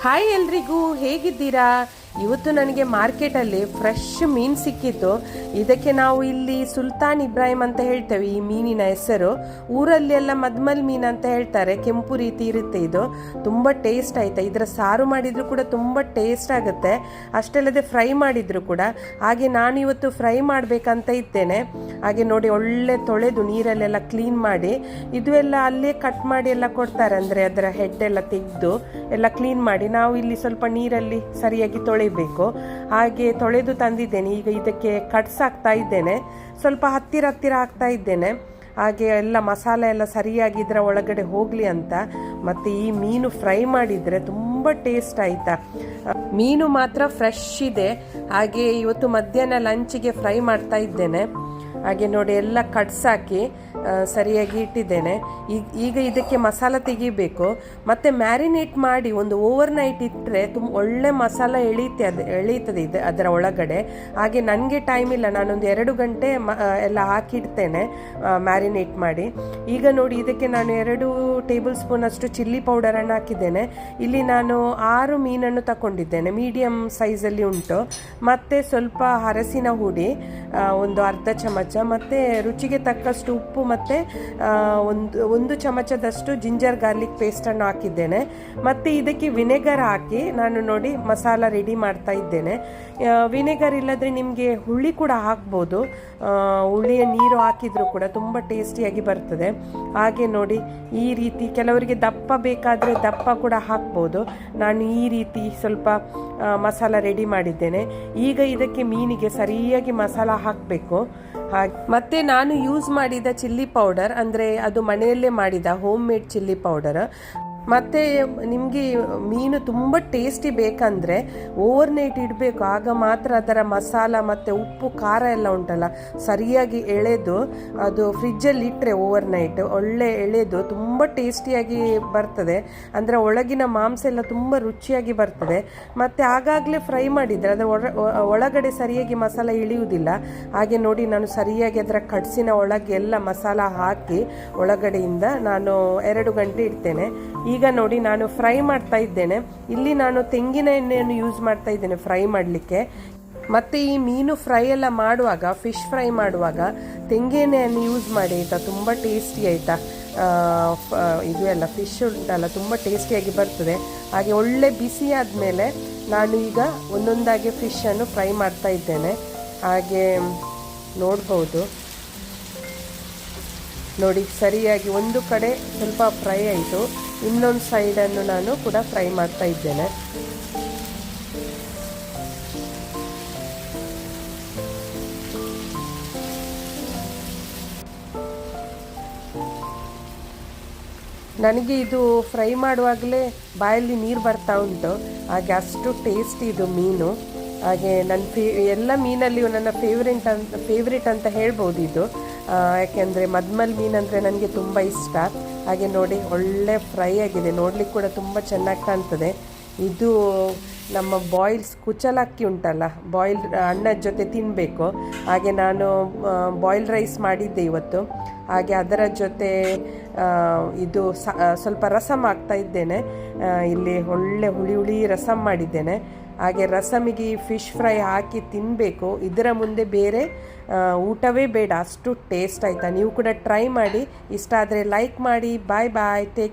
Hi ಎಲ್ರಿಗೂ, ಹೇಗಿದ್ದೀರಾ? ಇವತ್ತು ನನಗೆ ಮಾರ್ಕೆಟಲ್ಲಿ ಫ್ರೆಶ್ ಮೀನು ಸಿಕ್ಕಿತ್ತು. ಇದಕ್ಕೆ ನಾವು ಇಲ್ಲಿ ಸುಲ್ತಾನ್ ಇಬ್ರಾಹಿಂ ಅಂತ ಹೇಳ್ತೇವೆ. ಈ ಮೀನಿನ ಹೆಸರು ಊರಲ್ಲಿ ಎಲ್ಲ ಮದ್ಮಲ್ ಮೀನು ಅಂತ ಹೇಳ್ತಾರೆ. ಕೆಂಪು ರೀತಿ ಇರುತ್ತೆ. ಇದು ತುಂಬ ಟೇಸ್ಟ್ ಆಯ್ತಾ. ಇದರ ಸಾರು ಮಾಡಿದ್ರು ಕೂಡ ತುಂಬ ಟೇಸ್ಟ್ ಆಗುತ್ತೆ. ಅಷ್ಟಲ್ಲದೆ ಫ್ರೈ ಮಾಡಿದ್ರು ಕೂಡ. ಹಾಗೆ ನಾನು ಇವತ್ತು ಫ್ರೈ ಮಾಡಬೇಕಂತ ಇದ್ದೇನೆ. ಹಾಗೆ ನೋಡಿ, ಒಳ್ಳೆ ತೊಳೆದು ನೀರಲ್ಲೆಲ್ಲ ಕ್ಲೀನ್ ಮಾಡಿ, ಇದು ಎಲ್ಲ ಅಲ್ಲೇ ಕಟ್ ಮಾಡಿ ಎಲ್ಲ ಕೊಡ್ತಾರೆ. ಅಂದರೆ ಅದರ ಹೆಡ್ ಎಲ್ಲ ತೆಗೆದು ಎಲ್ಲ ಕ್ಲೀನ್ ಮಾಡಿ ನಾವು ಇಲ್ಲಿ ಸ್ವಲ್ಪ ನೀರಲ್ಲಿ ಸರಿಯಾಗಿ ತೊಳೆಯಬೇಕು. ಹಾಗೆ ತೊಳೆದು ತಂದಿದ್ದೇನೆ. ಈಗ ಇದಕ್ಕೆ ಕಟ್ಸ್ ಹಾಕ್ತಾ ಇದ್ದೇನೆ. ಸ್ವಲ್ಪ ಹತ್ತಿರ ಹಾಕ್ತಾ ಇದ್ದೇನೆ. ಹಾಗೆ ಎಲ್ಲ ಮಸಾಲೆ ಎಲ್ಲ ಸರಿಯಾಗಿ ಇದರ ಒಳಗಡೆ ಹೋಗಲಿ ಅಂತ. ಮತ್ತು ಈ ಮೀನು ಫ್ರೈ ಮಾಡಿದರೆ ತುಂಬ ಟೇಸ್ಟ್ ಆಯಿತಾ. ಮೀನು ಮಾತ್ರ ಫ್ರೆಶ್ ಇದೆ. ಹಾಗೆ ಇವತ್ತು ಮಧ್ಯಾಹ್ನ ಲಂಚಿಗೆ ಫ್ರೈ ಮಾಡ್ತಾ ಇದ್ದೇನೆ. ಹಾಗೆ ನೋಡಿ, ಎಲ್ಲ ಕಟ್ಸ್ ಹಾಕಿ ಸರಿಯಾಗಿ ಇಟ್ಟಿದ್ದೇನೆ. ಈಗ ಇದಕ್ಕೆ ಮಸಾಲ ತೆಗಿಬೇಕು. ಮತ್ತು ಮ್ಯಾರಿನೇಟ್ ಮಾಡಿ ಒಂದು ಓವರ್ ನೈಟ್ ಇಟ್ಟರೆ ಒಳ್ಳೆ ಮಸಾಲ ಎಳೀತದೆ ಅದರ ಒಳಗಡೆ. ಹಾಗೆ ನನಗೆ ಟೈಮ್ ಇಲ್ಲ, ನಾನೊಂದು 2 ಗಂಟೆ ಎಲ್ಲ ಹಾಕಿಡ್ತೇನೆ ಮ್ಯಾರಿನೇಟ್ ಮಾಡಿ. ಈಗ ನೋಡಿ, ಇದಕ್ಕೆ ನಾನು 2 ಟೇಬಲ್ ಸ್ಪೂನ್ ಅಷ್ಟು ಚಿಲ್ಲಿ ಪೌಡರನ್ನು ಹಾಕಿದ್ದೇನೆ. ಇಲ್ಲಿ ನಾನು 6 ಮೀನನ್ನು ತಗೊಂಡಿದ್ದೇನೆ, ಮೀಡಿಯಮ್ ಸೈಜಲ್ಲಿ ಉಂಟು. ಮತ್ತು ಸ್ವಲ್ಪ ಅರಸಿನ ಹುಡಿ ಒಂದು ಅರ್ಧ ಚಮಚ, ಮತ್ತು ರುಚಿಗೆ ತಕ್ಕಷ್ಟು ಉಪ್ಪು, ಮತ್ತು ಒಂದು ಚಮಚದಷ್ಟು ಜಿಂಜರ್ ಗಾರ್ಲಿಕ್ ಪೇಸ್ಟನ್ನು ಹಾಕಿದ್ದೇನೆ. ಮತ್ತು ಇದಕ್ಕೆ ವಿನೆಗರ್ ಹಾಕಿ ನಾನು ನೋಡಿ ಮಸಾಲ ರೆಡಿ ಮಾಡ್ತಾ ಇದ್ದೇನೆ. ವಿನೆಗರ್ ಇಲ್ಲದ್ರೆ ನಿಮಗೆ ಹುಳಿ ಕೂಡ ಹಾಕ್ಬೋದು. ಹುಳಿಯ ನೀರು ಹಾಕಿದರೂ ಕೂಡ ತುಂಬ ಟೇಸ್ಟಿಯಾಗಿ ಬರ್ತದೆ. ಹಾಗೆ ನೋಡಿ, ಈ ರೀತಿ ಕೆಲವರಿಗೆ ದಪ್ಪ ಬೇಕಾದರೆ ದಪ್ಪ ಕೂಡ ಹಾಕ್ಬೋದು. ನಾನು ಈ ರೀತಿ ಸ್ವಲ್ಪ ಮಸಾಲ ರೆಡಿ ಮಾಡಿದ್ದೇನೆ. ಈಗ ಇದಕ್ಕೆ ಮೀನಿಗೆ ಸರಿಯಾಗಿ ಮಸಾಲ ಹಾಕಬೇಕು. ಹಾಗೆ ಮತ್ತೆ ನಾನು ಯೂಸ್ ಮಾಡಿದ ಚಿಲ್ಲಿ ಪೌಡರ್, ಅಂದರೆ ಅದು ಮನೆಯಲ್ಲೇ ಮಾಡಿದ ಹೋಮ್ ಮೇಡ್ ಚಿಲ್ಲಿ ಪೌಡರ್. ಮತ್ತು ನಿಮಗೆ ಮೀನು ತುಂಬ ಟೇಸ್ಟಿ ಬೇಕಂದರೆ ಓವರ್ ನೈಟ್ ಇಡಬೇಕು. ಆಗ ಮಾತ್ರ ಅದರ ಮಸಾಲ ಮತ್ತು ಉಪ್ಪು ಖಾರ ಎಲ್ಲ ಉಂಟಲ್ಲ ಸರಿಯಾಗಿ ಎಳೆದು ಅದು ಫ್ರಿಜ್ಜಲ್ಲಿ ಇಟ್ಟರೆ ಓವರ್ ನೈಟ್ ಒಳ್ಳೆ ಎಳೆದು ತುಂಬ ಟೇಸ್ಟಿಯಾಗಿ ಬರ್ತದೆ. ಅಂದರೆ ಒಳಗಿನ ಮಾಂಸ ಎಲ್ಲ ತುಂಬ ರುಚಿಯಾಗಿ ಬರ್ತದೆ. ಮತ್ತು ಆಗಾಗಲೇ ಫ್ರೈ ಮಾಡಿದರೆ ಅದರ ಒಳಗಡೆ ಸರಿಯಾಗಿ ಮಸಾಲ ಇಳಿಯುವುದಿಲ್ಲ. ಹಾಗೆ ನೋಡಿ, ನಾನು ಸರಿಯಾಗಿ ಅದರ ಕಟ್ಸಿನ ಒಳಗೆ ಎಲ್ಲ ಮಸಾಲ ಹಾಕಿ ಒಳಗಡೆಯಿಂದ ನಾನು 2 ಗಂಟೆ ಇಡ್ತೇನೆ. ಈಗ ನೋಡಿ, ನಾನು ಫ್ರೈ ಮಾಡ್ತಾ ಇದ್ದೇನೆ. ಇಲ್ಲಿ ನಾನು ತೆಂಗಿನ ಎಣ್ಣೆಯನ್ನು ಯೂಸ್ ಮಾಡ್ತಾ ಇದ್ದೇನೆ ಫ್ರೈ ಮಾಡಲಿಕ್ಕೆ. ಮತ್ತು ಈ ಮೀನು ಫ್ರೈ ಎಲ್ಲ ಮಾಡುವಾಗ, ಫಿಶ್ ಫ್ರೈ ಮಾಡುವಾಗ ತೆಂಗಿನೆಣ್ಣೆಯನ್ನು ಯೂಸ್ ಮಾಡಿ ಆಯಿತಾ. ತುಂಬ ಟೇಸ್ಟಿ ಆಯಿತಾ. ಇದು ಎಲ್ಲ ಫಿಶ್ ಉಂಟಲ್ಲ ತುಂಬ ಟೇಸ್ಟಿಯಾಗಿ ಬರ್ತದೆ. ಹಾಗೆ ಒಳ್ಳೆ ಬಿಸಿ ಆದಮೇಲೆ ನಾನು ಈಗ ಒಂದೊಂದಾಗಿ ಫಿಶನ್ನು ಫ್ರೈ ಮಾಡ್ತಾ ಇದ್ದೇನೆ. ಹಾಗೆ ನೋಡ್ಬೋದು ನೋಡಿ, ಸರಿಯಾಗಿ ಒಂದು ಕಡೆ ಸ್ವಲ್ಪ ಫ್ರೈ ಆಯಿತು. ಇನ್ನೊಂದು ಸೈಡನ್ನು ನಾನು ಕೂಡ ಫ್ರೈ ಮಾಡ್ತಾ ಇದ್ದೇನೆ. ನನಗೆ ಇದು ಫ್ರೈ ಮಾಡುವಾಗಲೇ ಬಾಯಲ್ಲಿ ನೀರು ಬರ್ತಾ ಉಂಟು. ಹಾಗೆ ಅಷ್ಟು ಟೇಸ್ಟಿ ಇದು ಮೀನು. ಹಾಗೆ ಎಲ್ಲ ಮೀನಲ್ಲಿಯೂ ನನ್ನ ಫೇವ್ರೇಟ್ ಅಂತ ಹೇಳ್ಬೋದು ಇದು. ಯಾಕೆಂದರೆ ಮದ್ಮಲ್ ಮೀನಂದರೆ ನನಗೆ ತುಂಬ ಇಷ್ಟ. ಹಾಗೆ ನೋಡಿ, ಒಳ್ಳೆ ಫ್ರೈ ಆಗಿದೆ. ನೋಡ್ಲಿಕ್ಕೆ ಕೂಡ ತುಂಬ ಚೆನ್ನಾಗಿ ಕಾಣ್ತದೆ. ಇದು ನಮ್ಮ ಕುಚಲಕ್ಕಿ ಉಂಟಲ್ಲ, ಬಾಯ್ಲ್ಡ್ ಅನ್ನದ ಜೊತೆ ತಿನ್ನಬೇಕು. ಹಾಗೆ ನಾನು ಬಾಯ್ಲ್ಡ್ ರೈಸ್ ಮಾಡಿದ್ದೆ ಇವತ್ತು. ಹಾಗೆ ಅದರ ಜೊತೆ ಇದು ಸ್ವಲ್ಪ ರಸಮ್ ಹಾಕ್ತಾ ಇದ್ದೇನೆ. ಇಲ್ಲಿ ಒಳ್ಳೆ ಹುಳಿ ರಸಮ್ ಮಾಡಿದ್ದೇನೆ. ಹಾಗೆ ರಸಮಿಗೆ ಫಿಶ್ ಫ್ರೈ ಹಾಕಿ ತಿನ್ನಬೇಕು. ಇದರ ಮುಂದೆ ಬೇರೆ ಊಟವೇ ಬೇಡ, ಅಷ್ಟು ಟೇಸ್ಟ್ ಆಯಿತಾ. ನೀವು ಕೂಡ ಟ್ರೈ ಮಾಡಿ. ಇಷ್ಟ ಆದರೆ ಲೈಕ್ ಮಾಡಿ. Bye take